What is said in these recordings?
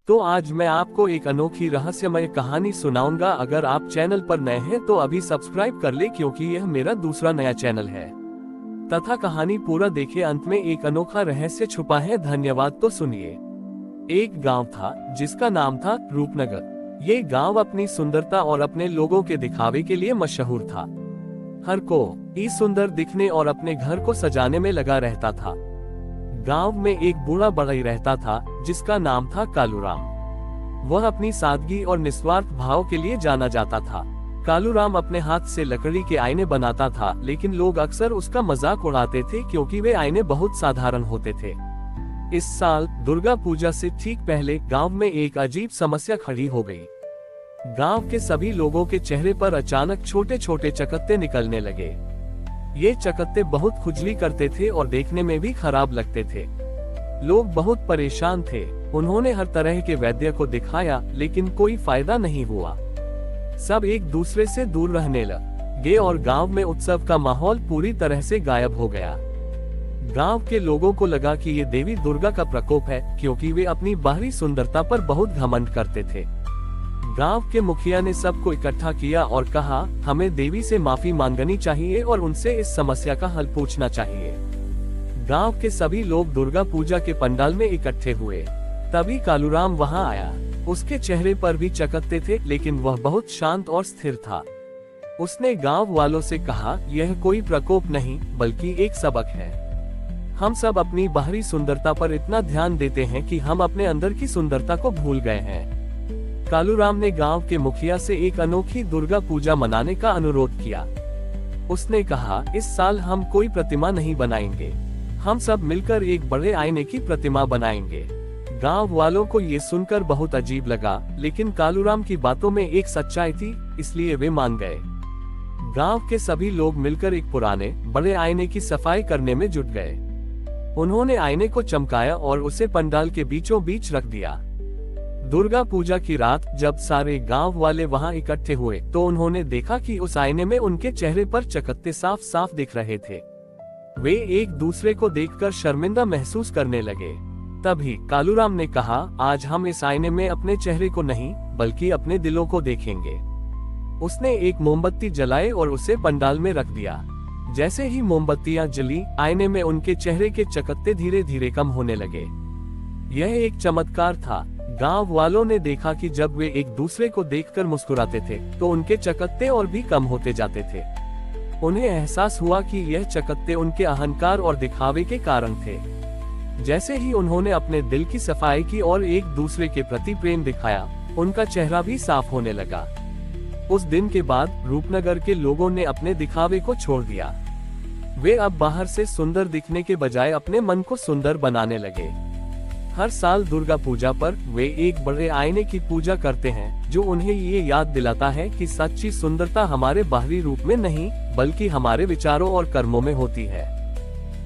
तो आज मैं आपको एक अनोखी रहस्यमय कहानी सुनाऊंगा। अगर आप चैनल पर नए हैं तो अभी सब्सक्राइब कर ले, क्योंकि यह मेरा दूसरा नया चैनल है। तथा कहानी पूरा देखे, अंत में एक अनोखा रहस्य छुपा है। धन्यवाद। तो सुनिए। एक गांव था जिसका नाम था रूपनगर। ये गांव अपनी सुंदरता और अपने लोगों के दिखावे के लिए मशहूर था। हर को इस सुंदर दिखने और अपने घर को सजाने में लगा रहता था। गांव में एक बूढ़ा बढ़ई रहता था जिसका नाम था कालूराम। वह अपनी सादगी और निस्वार्थ भाव के लिए जाना जाता था। कालूराम अपने हाथ से लकड़ी के आईने बनाता था, लेकिन लोग अक्सर उसका मजाक उड़ाते थे क्योंकि वे आईने बहुत साधारण होते थे। इस साल दुर्गा पूजा से ठीक पहले गांव में एक अजीब समस्या खड़ी हो गई। गांव के सभी लोगों के चेहरे पर अचानक छोटे छोटे चकत्ते निकलने लगे। ये चकत्ते बहुत खुजली करते थे और देखने में भी खराब लगते थे। लोग बहुत परेशान थे। उन्होंने हर तरह के वैद्य को दिखाया, लेकिन कोई फायदा नहीं हुआ। सब एक दूसरे से दूर रहने लगे और गांव में उत्सव का माहौल पूरी तरह से गायब हो गया। गांव के लोगों को लगा कि ये देवी दुर्गा का प्रकोप है, क्योंकि वे अपनी बाहरी सुंदरता पर बहुत घमंड करते थे। गांव के मुखिया ने सबको इकट्ठा किया और कहा, हमें देवी से माफी मांगनी चाहिए और उनसे इस समस्या का हल पूछना चाहिए। गांव के सभी लोग दुर्गा पूजा के पंडाल में इकट्ठे हुए। तभी कालूराम वहां आया। उसके चेहरे पर भी चकत्ते थे, लेकिन वह बहुत शांत और स्थिर था। उसने गांव वालों से कहा, यह कोई प्रकोप नहीं बल्कि एक सबक है। हम सब अपनी बाहरी सुंदरता पर इतना ध्यान देते हैं कि हम अपने अंदर की सुंदरता को भूल गए हैं। कालूराम ने गांव के मुखिया से एक अनोखी दुर्गा पूजा मनाने का अनुरोध किया। उसने कहा, इस साल हम कोई प्रतिमा नहीं बनाएंगे। हम सब मिलकर एक बड़े आईने की प्रतिमा बनाएंगे। गांव वालों को ये सुनकर बहुत अजीब लगा, लेकिन कालूराम की बातों में एक सच्चाई थी, इसलिए वे मान गए। गांव के सभी लोग मिलकर एक पुराने बड़े आईने की सफाई करने में जुट गए। उन्होंने आईने को चमकाया और उसे पंडाल के बीचों बीच रख दिया। दुर्गा पूजा की रात जब सारे गांव वाले वहां इकट्ठे हुए तो उन्होंने देखा कि उस आईने में उनके चेहरे पर चकत्ते साफ साफ दिख रहे थे। वे एक दूसरे को देखकर शर्मिंदा महसूस करने लगे। तभी कालूराम ने कहा, आज हम इस आईने में अपने चेहरे को नहीं बल्कि अपने दिलों को देखेंगे। उसने एक मोमबत्ती जलाई और उसे पंडाल में रख दिया। जैसे ही मोमबत्तियां जली, आईने में उनके चेहरे के चकत्ते धीरे धीरे कम होने लगे। यह एक चमत्कार था। गांव वालों ने देखा कि जब वे एक दूसरे को देखकर मुस्कुराते थे तो उनके चकत्ते और भी कम होते जाते थे। उन्हें एहसास हुआ कि यह चकत्ते उनके अहंकार और दिखावे के कारण थे। जैसे ही उन्होंने अपने दिल की सफाई की और एक दूसरे के प्रति प्रेम दिखाया, उनका चेहरा भी साफ होने लगा। उस दिन के बाद रूपनगर के लोगों ने अपने दिखावे को छोड़ दिया। वे अब बाहर से सुंदर दिखने के बजाय अपने मन को सुंदर बनाने लगे। हर साल दुर्गा पूजा पर वे एक बड़े आईने की पूजा करते हैं, जो उन्हें ये याद दिलाता है कि सच्ची सुंदरता हमारे बाहरी रूप में नहीं बल्कि हमारे विचारों और कर्मों में होती है।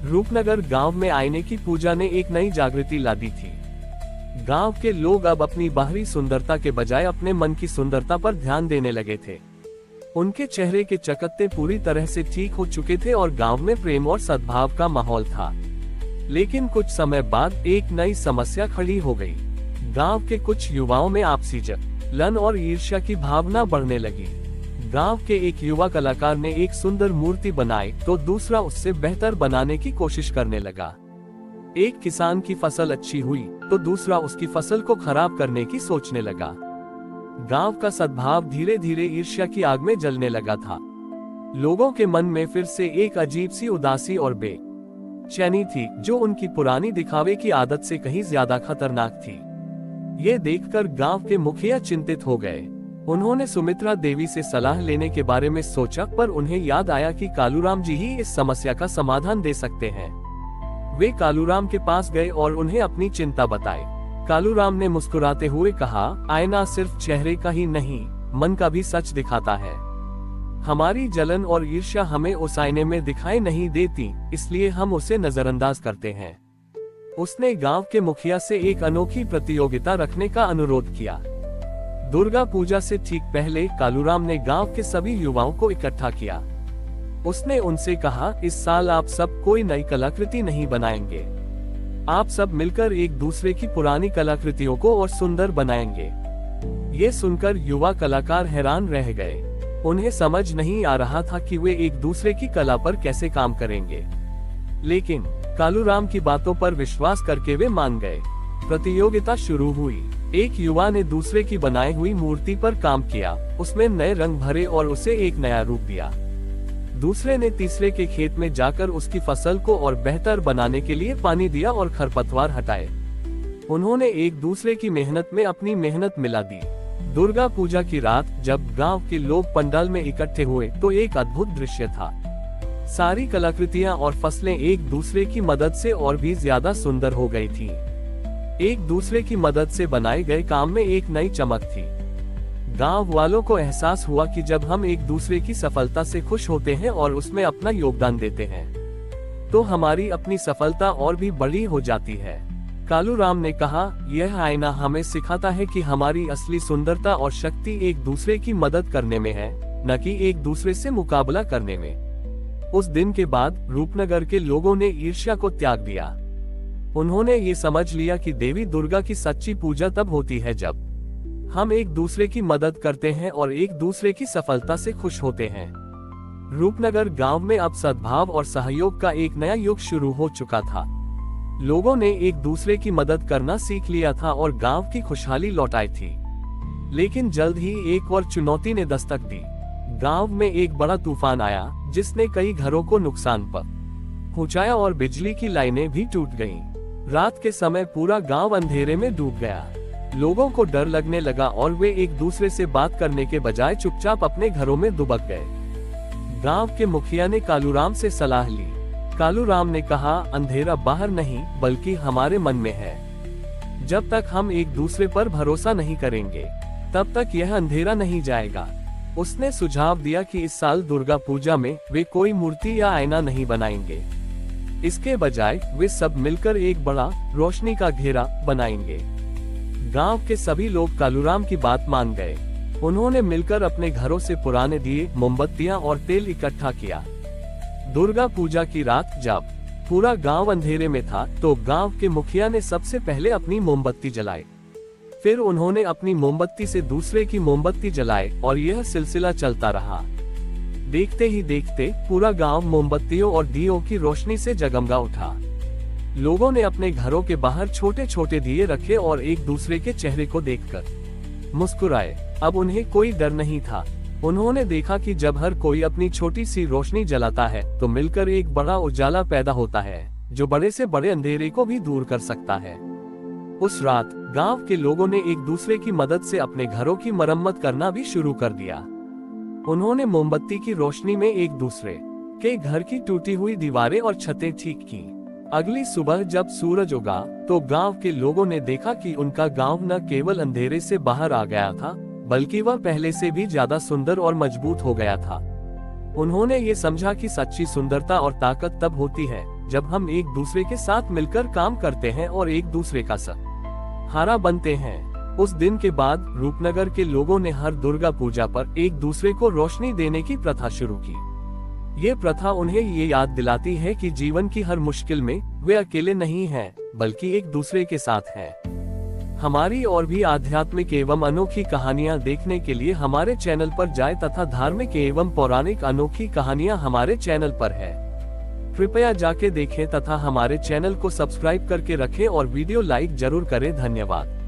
रूपनगर गांव में आईने की पूजा ने एक नई जागृति ला दी थी। गांव के लोग अब अपनी बाहरी सुंदरता के बजाय अपने मन की सुंदरता पर ध्यान देने लगे थे। उनके चेहरे के चकत्ते पूरी तरह से ठीक हो चुके थे और गांव में प्रेम और सद्भाव का माहौल था। लेकिन कुछ समय बाद एक नई समस्या खड़ी हो गई। गांव के कुछ युवाओं में आपसी जलन और ईर्ष्या की भावना बढ़ने लगी। गांव के एक युवा कलाकार ने एक सुंदर मूर्ति बनाई तो दूसरा उससे बेहतर बनाने की कोशिश करने लगा। एक किसान की फसल अच्छी हुई तो दूसरा उसकी फसल को खराब करने की सोचने लगा। गांव का सद्भाव धीरे धीरे ईर्ष्या की आग में जलने लगा था। लोगों के मन में फिर से एक अजीब सी उदासी और बेचैनी थी, जो उनकी पुरानी दिखावे की आदत से कहीं ज्यादा खतरनाक थी। ये देखकर गांव के मुखिया चिंतित हो गए। उन्होंने सुमित्रा देवी से सलाह लेने के बारे में सोचा, पर उन्हें याद आया कि कालूराम जी ही इस समस्या का समाधान दे सकते हैं। वे कालूराम के पास गए और उन्हें अपनी चिंता बताई। कालूराम ने मुस्कुराते हुए कहा, आईना सिर्फ चेहरे का ही नहीं, मन का भी सच दिखाता है। हमारी जलन और ईर्ष्या हमें उस आईने में दिखाई नहीं देती, इसलिए हम उसे नजरअंदाज करते हैं। उसने गांव के मुखिया से एक अनोखी प्रतियोगिता रखने का अनुरोध किया। दुर्गा पूजा से ठीक पहले कालूराम ने गांव के सभी युवाओं को इकट्ठा किया। उसने उनसे कहा, इस साल आप सब कोई नई कलाकृति नहीं बनाएंगे। आप सब मिलकर एक दूसरे की पुरानी कलाकृतियों को और सुंदर बनाएंगे। ये सुनकर युवा कलाकार हैरान रह गए। उन्हें समझ नहीं आ रहा था कि वे एक दूसरे की कला पर कैसे काम करेंगे, लेकिन कालूराम की बातों पर विश्वास करके वे मान गए। प्रतियोगिता शुरू हुई। एक युवा ने दूसरे की बनाई हुई मूर्ति पर काम किया, उसमें नए रंग भरे और उसे एक नया रूप दिया। दूसरे ने तीसरे के खेत में जाकर उसकी फसल को और बेहतर बनाने के लिए पानी दिया और खरपतवार हटाए। उन्होंने एक दूसरे की मेहनत में अपनी मेहनत मिला दी। दुर्गा पूजा की रात जब गांव के लोग पंडाल में इकट्ठे हुए तो एक अद्भुत दृश्य था। सारी कलाकृतियां और फसलें एक दूसरे की मदद से और भी ज्यादा सुंदर हो गई थीं। एक दूसरे की मदद से बनाए गए काम में एक नई चमक थी। गांव वालों को एहसास हुआ कि जब हम एक दूसरे की सफलता से खुश होते हैं और उसमें अपना योगदान देते हैं, तो हमारी अपनी सफलता और भी बड़ी हो जाती है। कालूराम ने कहा, यह आईना हमें सिखाता है कि हमारी असली सुंदरता और शक्ति एक दूसरे की मदद करने में है, न कि एक दूसरे से मुकाबला करने में। उस दिन के बाद रूपनगर के लोगों ने ईर्ष्या को त्याग दिया। उन्होंने ये समझ लिया कि देवी दुर्गा की सच्ची पूजा तब होती है जब हम एक दूसरे की मदद करते हैं और एक दूसरे की सफलता से खुश होते हैं। रूपनगर गांव में अब सद्भाव और सहयोग का एक नया युग शुरू हो चुका था। लोगों ने एक दूसरे की मदद करना सीख लिया था और गांव की खुशहाली लौट आई थी। लेकिन जल्द ही एक और चुनौती ने दस्तक दी। गांव में एक बड़ा तूफान आया जिसने कई घरों को नुकसान पहुंचाया और बिजली की लाइनें भी टूट गईं। रात के समय पूरा गांव अंधेरे में डूब गया। लोगों को डर लगने लगा और वे एक दूसरे से बात करने के बजाय चुपचाप अपने घरों में दुबक गए। गांव के मुखिया ने कालूराम से सलाह ली। कालूराम ने कहा, अंधेरा बाहर नहीं बल्कि हमारे मन में है। जब तक हम एक दूसरे पर भरोसा नहीं करेंगे तब तक यह अंधेरा नहीं जाएगा। उसने सुझाव दिया कि इस साल दुर्गा पूजा में वे कोई मूर्ति या आईना नहीं बनाएंगे। इसके बजाय वे सब मिलकर एक बड़ा रोशनी का घेरा बनाएंगे। गांव के सभी लोग कालूराम की बात मान गए। उन्होंने मिलकर अपने घरों से पुराने दिए, मोमबत्तियां और तेल इकट्ठा किया। दुर्गा पूजा की रात जब पूरा गांव अंधेरे में था तो गांव के मुखिया ने सबसे पहले अपनी मोमबत्ती जलाई। फिर उन्होंने अपनी मोमबत्ती से दूसरे की मोमबत्ती जलाए और यह सिलसिला चलता रहा। देखते ही देखते पूरा गांव मोमबत्तियों और दियों की रोशनी से जगमगा उठा। लोगों ने अपने घरों के बाहर छोटे छोटे दिए रखे और एक दूसरे के चेहरे को देखकर मुस्कुराए। अब उन्हें कोई डर नहीं था। उन्होंने देखा कि जब हर कोई अपनी छोटी सी रोशनी जलाता है तो मिलकर एक बड़ा उजाला पैदा होता है जो बड़े से बड़े अंधेरे को भी दूर कर सकता है। उस रात गांव के लोगों ने एक दूसरे की मदद से अपने घरों की मरम्मत करना भी शुरू कर दिया। उन्होंने मोमबत्ती की रोशनी में एक दूसरे के घर की टूटी हुई दीवारें और छतें ठीक की। अगली सुबह जब सूरज उगा तो गांव के लोगों ने देखा कि उनका गांव न केवल अंधेरे से बाहर आ गया था बल्कि वह पहले से भी ज्यादा सुंदर और मजबूत हो गया था। उन्होंने ये समझा कि सच्ची सुंदरता और ताकत तब होती है जब हम एक दूसरे के साथ मिलकर काम करते हैं और एक दूसरे का सहारा बनते हैं। उस दिन के बाद रूपनगर के लोगों ने हर दुर्गा पूजा पर एक दूसरे को रोशनी देने की प्रथा शुरू की। ये प्रथा उन्हें ये याद दिलाती है कि जीवन की हर मुश्किल में वे अकेले नहीं हैं, बल्कि एक दूसरे के साथ हैं। हमारी और भी आध्यात्मिक एवं अनोखी कहानियां देखने के लिए हमारे चैनल पर जाएं तथा धार्मिक एवं पौराणिक अनोखी कहानियां हमारे चैनल पर है। कृपया जाके देखें तथा हमारे चैनल को सब्सक्राइब करके रखें और वीडियो लाइक जरूर करें। धन्यवाद।